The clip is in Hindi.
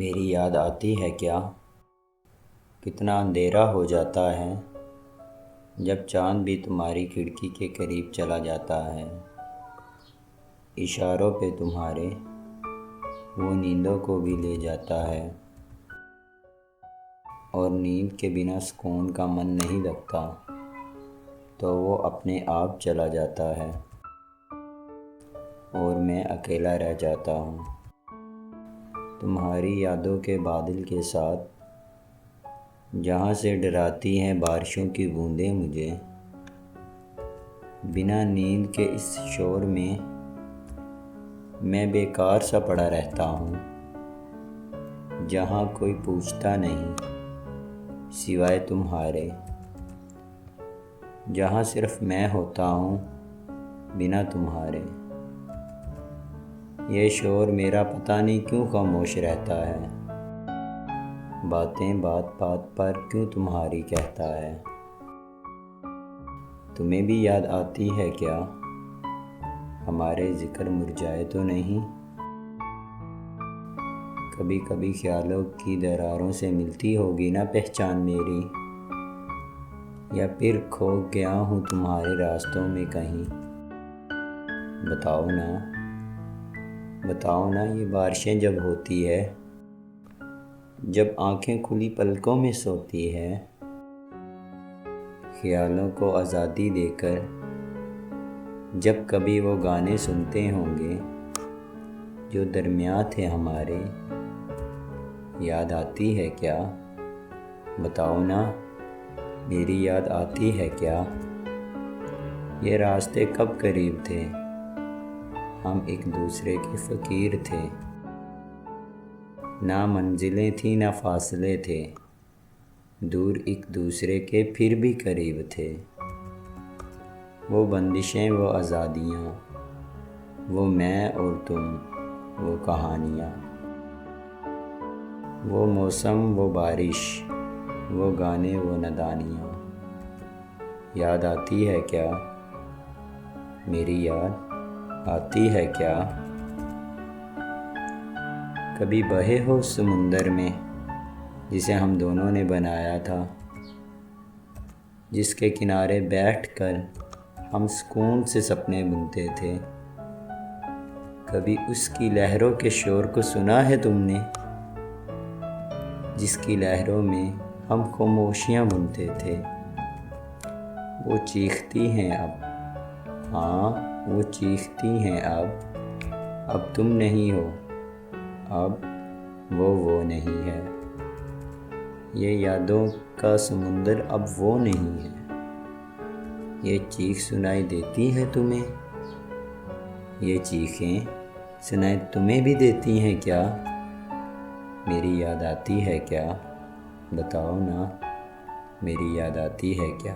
मेरी याद आती है क्या? कितना अंधेरा हो जाता है जब चाँद भी तुम्हारी खिड़की के करीब चला जाता है। इशारों पे तुम्हारे वो नींदों को भी ले जाता है, और नींद के बिना सुकून का मन नहीं लगता, तो वो अपने आप चला जाता है और मैं अकेला रह जाता हूँ। तुम्हारी यादों के बादल के साथ, जहाँ से डराती हैं बारिशों की बूंदें मुझे। बिना नींद के इस शोर में मैं बेकार सा पड़ा रहता हूँ, जहाँ कोई पूछता नहीं सिवाय तुम्हारे, जहाँ सिर्फ मैं होता हूँ बिना तुम्हारे। ये शोर मेरा पता नहीं क्यों खामोश रहता है, बातें बात बात पर क्यों तुम्हारी कहता है। तुम्हें भी याद आती है क्या? हमारे जिक्र मुरझाए तो नहीं? कभी कभी ख्यालों की दरारों से मिलती होगी ना पहचान मेरी, या फिर खो गया हूँ तुम्हारे रास्तों में कहीं। बताओ ना ये बारिशें जब होती है, जब आंखें खुली पलकों में सोती है, ख्यालों को आज़ादी देकर जब कभी वो गाने सुनते होंगे जो दरमियाँ थे हमारे, याद आती है क्या? बताओ ना, मेरी याद आती है क्या? ये रास्ते कब करीब थे, हम एक दूसरे के फ़कीर थे। ना मंजिलें थी ना फासले थे, दूर एक दूसरे के फिर भी करीब थे। वो बंदिशें वो आज़ादियाँ, वो मैं और तुम, वो कहानियाँ, वो मौसम वो बारिश, वो गाने वो नादानियाँ। याद आती है क्या? मेरी याद आती है क्या? कभी बहे हो समुंदर में जिसे हम दोनों ने बनाया था, जिसके किनारे बैठकर हम सुकून से सपने बुनते थे। कभी उसकी लहरों के शोर को सुना है तुमने, जिसकी लहरों में हम खामोशियाँ बुनते थे। वो चीखती हैं अब, हाँ वो चीखती हैं अब तुम नहीं हो, अब वो नहीं है। ये यादों का समुंदर अब वो नहीं है। ये चीख सुनाई देती है तुम्हें? ये चीखें सुनाई तुम्हें भी देती हैं क्या? मेरी याद आती है क्या? बताओ ना, मेरी याद आती है क्या?